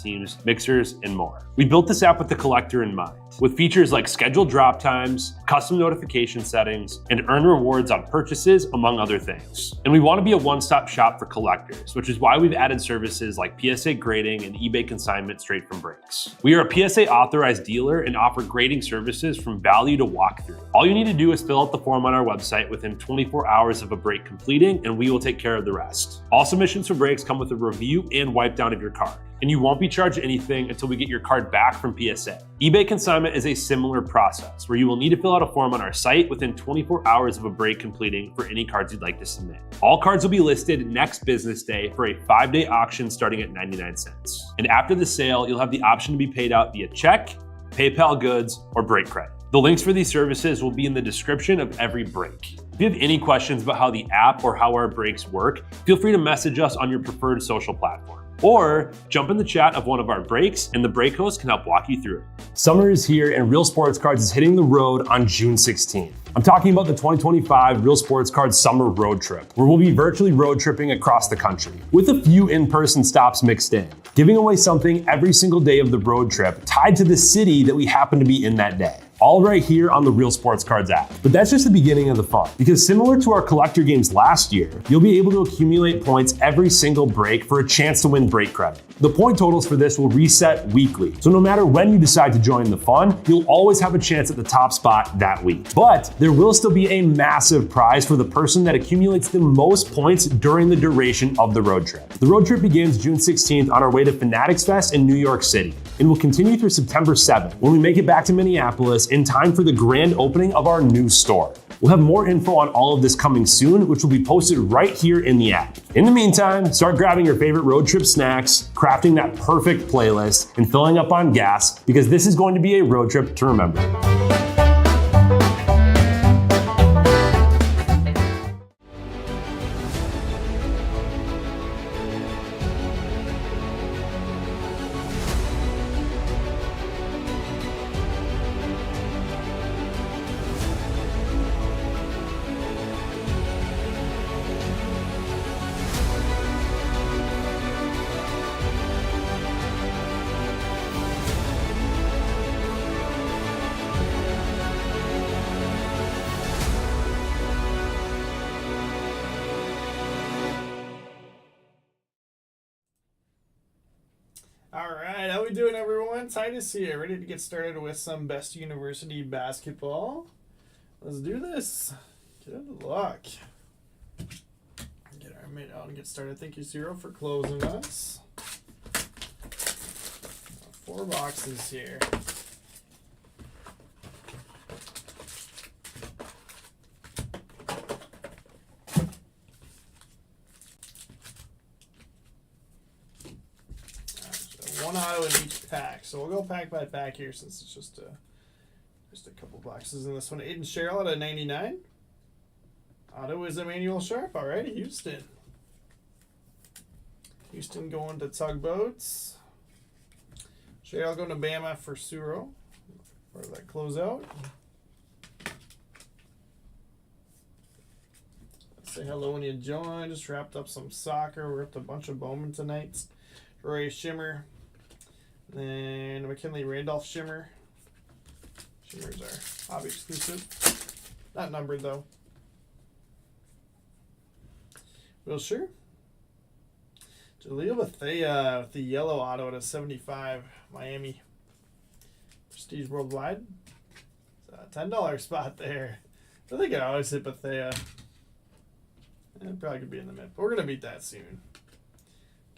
teams, mixers, and more. We built this app with the collector in mind, with features like scheduled drop times, custom notification settings, and earn rewards on purchases, among other things. And we want to be a one-stop shop for collectors, which is why we've added services like PSA grading and eBay consignment straight from breaks. We are a PSA authorized dealer and offer grading services from value to walkthrough. All you need to do is fill out the form on our website within 24 hours of a break completing, and we will take care of the rest. All submissions for breaks come with a review and wipe down of your card, and you won't be charged anything until we get your card back from PSA. eBay consignment is a similar process where you will need to fill out a form on our site within 24 hours of a break completing for any cards you'd like to submit. All cards will be listed next business day for a 5-day auction starting at 99 cents. And after the sale, you'll have the option to be paid out via check, PayPal goods, or break credit. The links for these services will be in the description of every break. If you have any questions about how the app or how our breaks work, feel free to message us on your preferred social platform. Or jump in the chat of one of our breaks and the break host can help walk you through it. Summer is here and Real Sports Cards is hitting the road on June 16th. I'm talking about the 2025 Real Sports Cards Summer Road Trip, where we'll be virtually road tripping across the country, with a few in-person stops mixed in, giving away something every single day of the road trip tied to the city that we happen to be in that day. All right here on the Real Sports Cards app. But that's just the beginning of the fun, because similar to our collector games last year, you'll be able to accumulate points every single break for a chance to win break credit. The point totals for this will reset weekly, so no matter when you decide to join the fun, you'll always have a chance at the top spot that week. But there will still be a massive prize for the person that accumulates the most points during the duration of the road trip. The road trip begins June 16th on our way to Fanatics Fest in New York City, and will continue through September 7th when we make it back to Minneapolis in time for the grand opening of our new store. We'll have more info on all of this coming soon, which will be posted right here in the app. In the meantime, start grabbing your favorite road trip snacks, crafting that perfect playlist, and filling up on gas, because this is going to be a road trip to remember. All right, how we doing, everyone? Titus here, ready to get started with some best university basketball. Let's do this. Good luck. Get our mid out and get started. Thank you, Zero, for closing us. 4 boxes here. One auto in each pack, so we'll go pack by pack here since it's just a couple boxes in this one. Aiden Sherrill at 99. Auto is Emmanuel Sharp. Alrighty, Houston. Houston going to Tugboats. Sherrill going to Bama for Suro for that closeout. Say hello when you join. Just wrapped up some soccer. We ripped a bunch of Bowman tonight. Roy Shimmer. Then McKinley Randolph Shimmer. Shimmers are hobby exclusive. Not numbered though. Wilshire. Jaleel Bethea with the yellow auto at a 75. Miami. Prestige Worldwide. $10 spot there. I think I always hit Bethea. It probably could be in the mid, but we're going to beat that soon.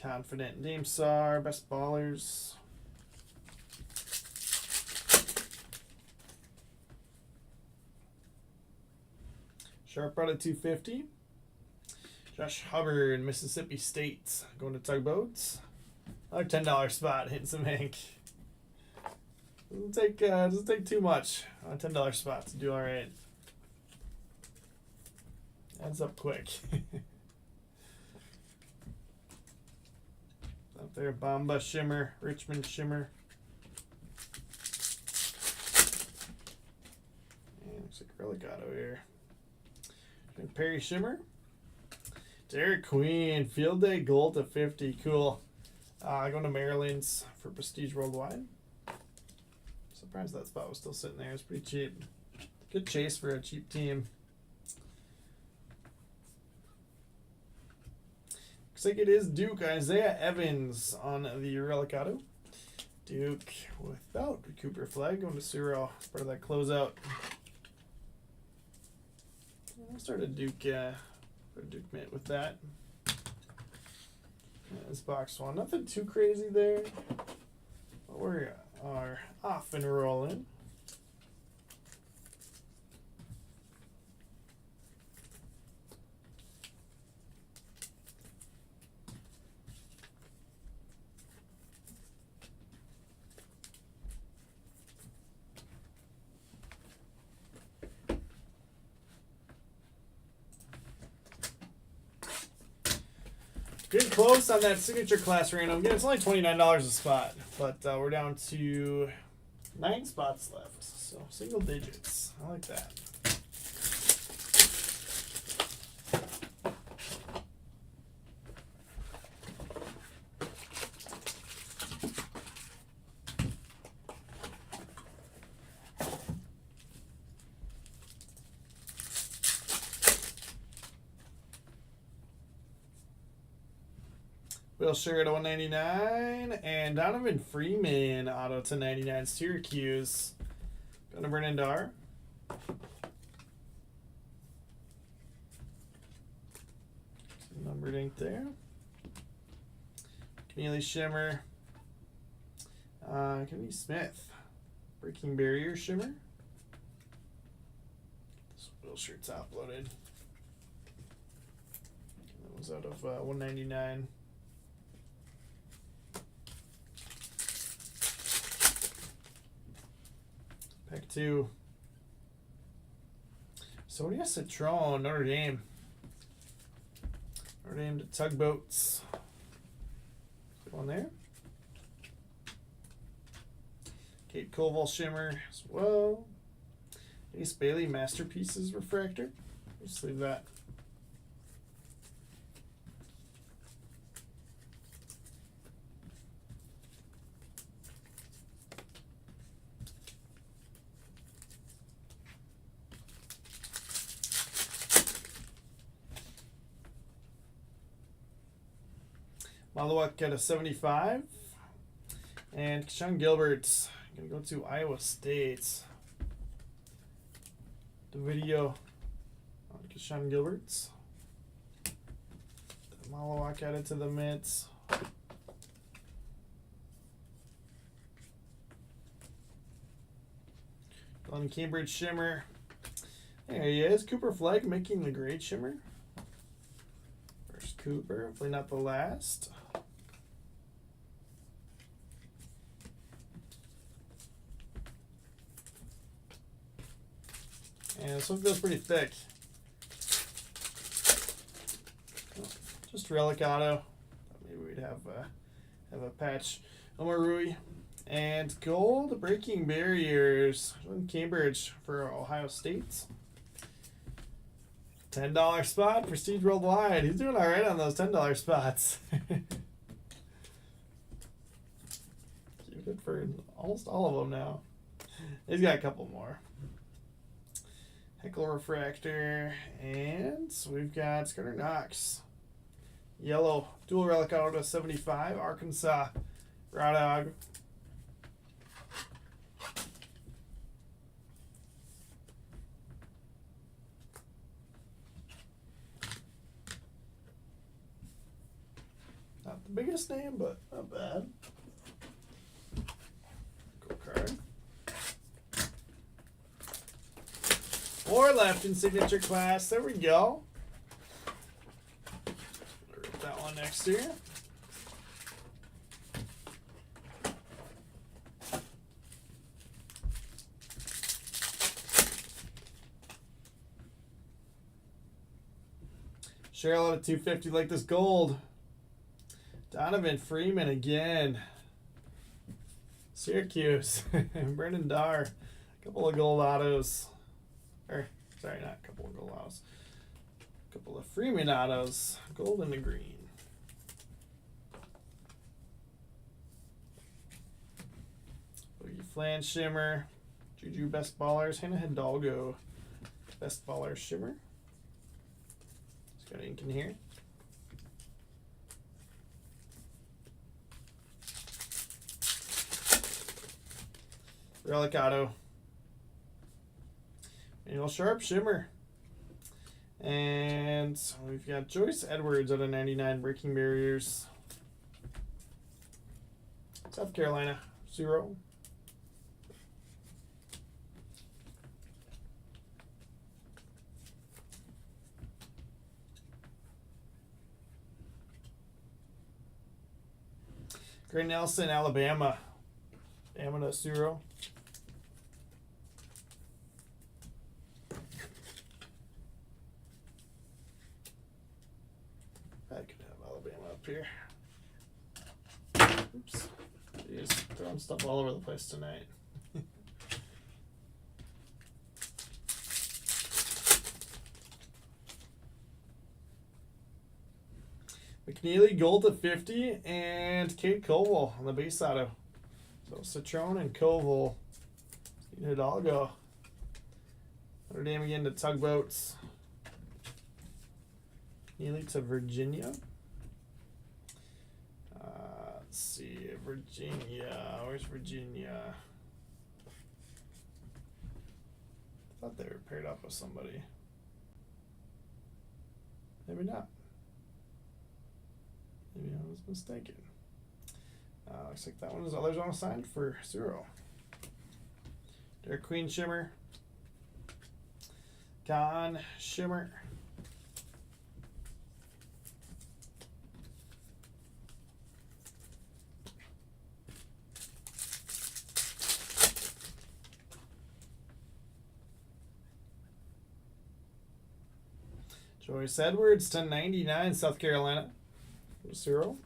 Confident. Dame Sar. Best Ballers. Sharp brought at 250. Josh Hubbard, Mississippi State, going to Tugboats. Another $10 spot, hitting some ink. Doesn't take too much on a $10 spot to do all right. Adds up quick. Up there, Bamba Shimmer, Richmond Shimmer. And looks like Relic Auto here. And Perry Shimmer. Derek Queen, Field Day Gold to 50. Cool. Going to Maryland's for Prestige Worldwide. Surprised that spot was still sitting there. It's pretty cheap. Good chase for a cheap team. Looks like it is Duke Isaiah Evans on the Relic Auto. Duke without the Cooper flag going to Ciro as part of that closeout. I'll start a Duke mint with that. This box one, nothing too crazy there. But we are off and rolling. Good close on that signature class random. Again, it's only $29 a spot, but we're down to 9 spots left. So single digits. I like that. Will Sherrod to 199 and Donovan Freeman auto to 99 Syracuse. Going to Brennan Dar. Numbered ink there. Keneally Shimmer. Kenny Smith. Breaking Barrier Shimmer. This Will shirt top loaded. That was out of 199. Pack 2. Sonia Citron, Notre Dame. Notre Dame to Tugboats. Good one there. Kate Koval Shimmer as well. Ace Bailey Masterpieces Refractor. Just leave that. Malawak at a 75. And Sean Gilbert's going to go to Iowa State. The video on Sean Gilbert's. Malawak added to the mitts. Glenn Cambridge Shimmer. There he is. Cooper Flag making the great Shimmer. First Cooper, hopefully not the last. And this one feels pretty thick. Just Relic Auto. Maybe we'd have a patch. Omar Rui. And gold Breaking Barriers. Cambridge for Ohio State. $10 spot. Prestige Worldwide. He's doing all right on those $10 spots. Good for almost all of them now. He's got a couple more. Heckle Refractor, and we've got Scudder Knox. Yellow, dual relic auto to 75, Arkansas, Raw Dog. Not the biggest name, but not bad. Cool card. 4 left in signature class. There we go. Put that one next to you. Cheryl at 250, like this gold. Donovan Freeman again. Syracuse. Brendan Dar. A couple of gold autos. Or, sorry, not a couple of gold autos. A couple of Freeman autos. Gold and the green. Flan Shimmer. Juju Best Ballers. Hannah Hidalgo. Best Baller Shimmer. It's got ink in here. Relic Auto. Manuel Sharp Shimmer. And we've got Joyce Edwards out of 99 Breaking Barriers. South Carolina 0. Gray Nelson, Alabama. Bama 0. I could have Alabama up here. Oops. Jeez, throwing stuff all over the place tonight. McNeely gold to 50 and Kate Koval on the base auto. So Citron and Koval. Hidalgo. Notre Dame again to Tugboats. McNeely to Virginia. Let's see, Virginia. Where's Virginia? I thought they were paired up with somebody. Maybe not. Maybe I was mistaken. Looks like that one is others on assigned for 0. Derek Queen Shimmer. Gone Shimmer. Joyce Edwards to 99 South Carolina. 0.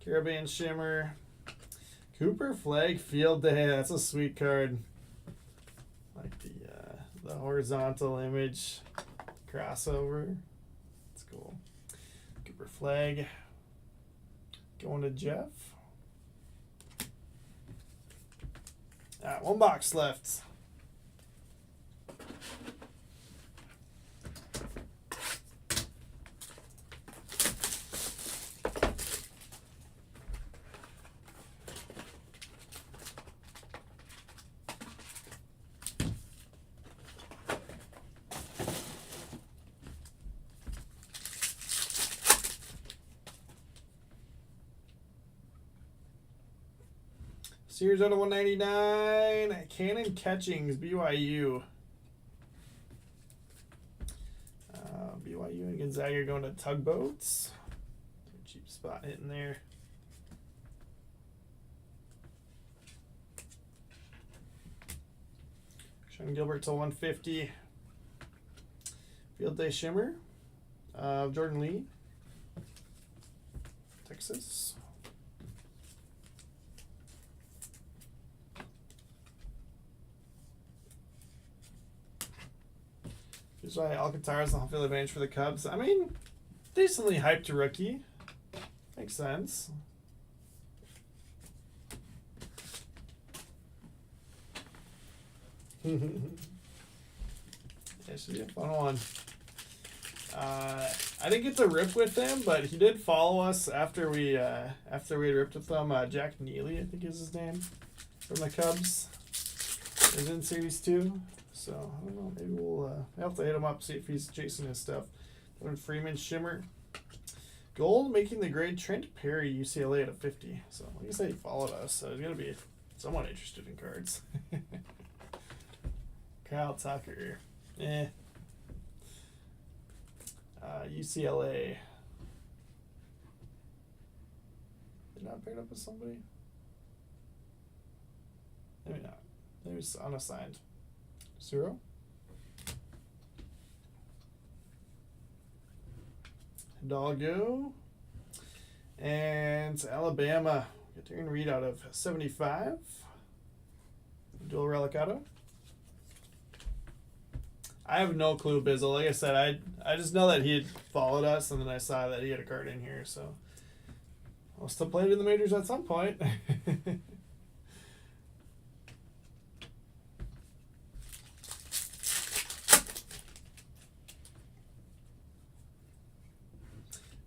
Caribbean Shimmer. Cooper Flag Field Day. That's a sweet card. Like the horizontal image crossover. That's cool. Cooper Flag. Going to Jeff. One box left. Series out of 199. Cannon Catchings, BYU. BYU and Gonzaga going to Tugboats. Cheap spot hitting there. Sean Gilbert to 150. Field Day Shimmer. Jordan Lee. Texas. Here's why Alcantara's the home field advantage for the Cubs. I mean, decently hyped to rookie. Makes sense. Yeah, should be a fun one. I didn't get to rip with him, but he did follow us after we had ripped with him. Jack Neely, I think is his name, from the Cubs. Is in Series 2. So, I don't know, maybe we'll have to hit him up, see if he's chasing his stuff. Freeman Shimmer. Gold making the grade. Trent Perry, UCLA at a 50. So, like I said, he followed us, so he's going to be somewhat interested in cards. Kyle Tucker. UCLA. Did not pick it up with somebody? Maybe not. Maybe it's unassigned. 0. Hidalgo. And Alabama. Get Darren Reed out of 75. Dual Relic Auto. I have no clue, Bizzle. Like I said, I just know that he had followed us, and then I saw that he had a card in here, so I'll still play it in the majors at some point.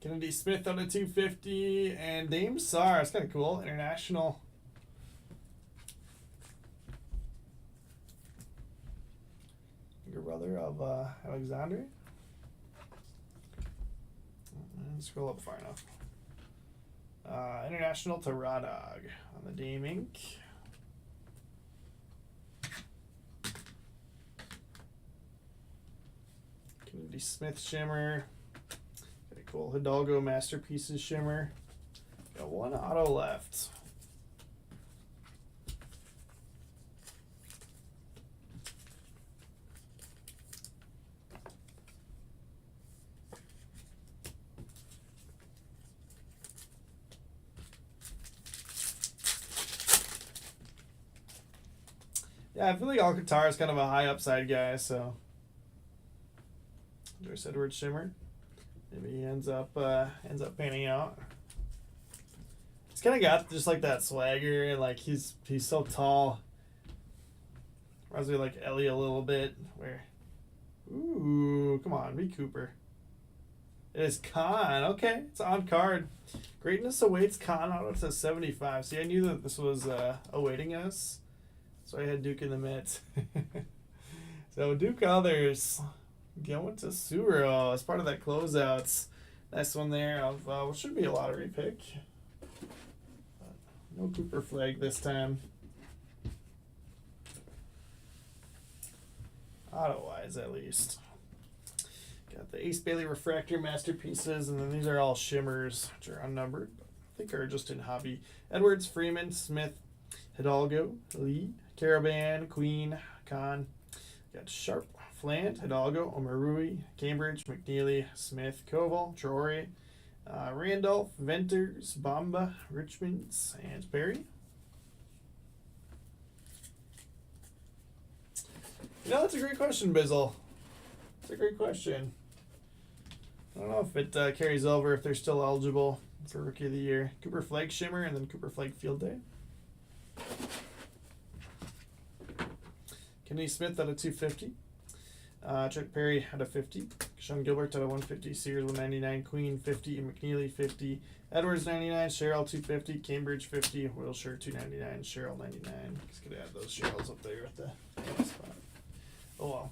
Kennedy Smith on a 250, and Dame Sarr. That's kind of cool. International. Your brother of Alexander. Scroll up far enough. International to Rodog on the Dame ink. Kennedy Smith shimmer. Okay, cool. Hidalgo Masterpieces shimmer. Got one auto left. Yeah, I feel like Alcantara is kind of a high upside guy, so Joyce Edwards shimmer. Maybe he ends up panning out. He's kind of got just like that swagger, and like he's so tall. Reminds me of like Ellie a little bit. Where, ooh, come on, be Cooper. It is Khan. Okay, it's on card. Greatness awaits Khan out to 75. See, I knew that this was awaiting us. So I had Duke in the mitts. So Duke others going to Suro as part of that closeouts. Nice one there of what should be a lottery pick. No Cooper flag this time. Auto-wise, at least. Got the Ace Bailey Refractor Masterpieces, and then these are all shimmers, which are unnumbered. But I think are just in hobby. Edwards, Freeman, Smith, Hidalgo, Lee, Caravan, Queen, Khan. Got Sharp, Flant, Hidalgo, Omarui, Cambridge, McNeely, Smith, Koval, Trory, Randolph, Venters, Bamba, Richmonds, and Perry. You know, that's a great question, Bizzle. It's a great question. I don't know if it carries over, if they're still eligible for Rookie of the Year. Cooper Flag Shimmer and then Cooper Flag Field Day. Kennedy Smith at a 250. Chuck Perry at a 50. Sean Gilbert at a 150. Sears 199. Queen 50. McNeely 50. Edwards 99. Cheryl 250. Cambridge 50. Wilshire 299. Cheryl 99. Just gonna add those Cheryls up there at the spot. Oh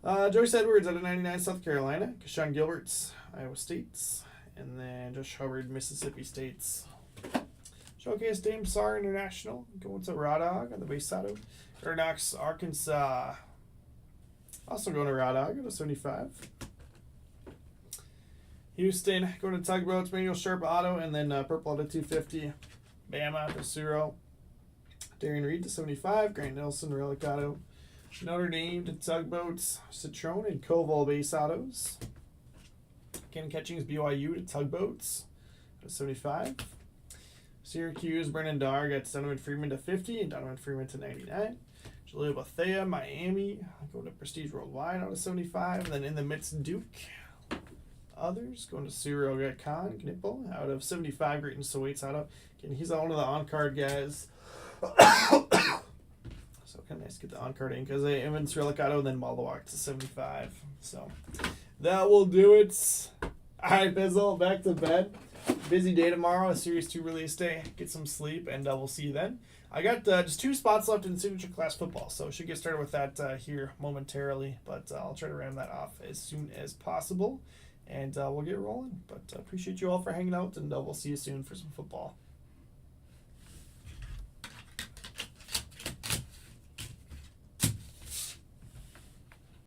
well. Joyce Edwards at a 99. South Carolina. Sean Gilbert's Iowa State's. And then Josh Hubbard Mississippi State's. Showcase Dame Sarr International. Going to Rodog on the base auto. Ernox, Arkansas. Also going to Rodog at a 75. Houston going to Tugboats, Manuel Sharp Auto, and then purple at a 250. Bama to Suro. Darian Reed to 75. Grant Nelson, Relic Auto. Notre Dame to Tugboats, Citron, and Koval base autos. Ken Catchings, BYU to Tugboats at 75. Syracuse, Brennan Dar got Donovan Freeman to 50 and Donovan Freeman to 99. Jaleel Bethea, Miami, going to Prestige Worldwide out of 75. And then in the midst, Duke. Others going to Cyril got Khan, Knipple out of 75. Greatness awaits out of. Again, he's one of the on-card guys. So kind of nice to get the on-card in because they Evans, Relic Auto, and then Malawak to 75. So that will do it. All right, Bizzle, back to bed. Busy day tomorrow, a Series 2 release day. Get some sleep, and we'll see you then. I got just 2 spots left in Signature Class Football, so should get started with that here momentarily. But I'll try to ram that off as soon as possible, and we'll get rolling. But appreciate you all for hanging out, and we'll see you soon for some football.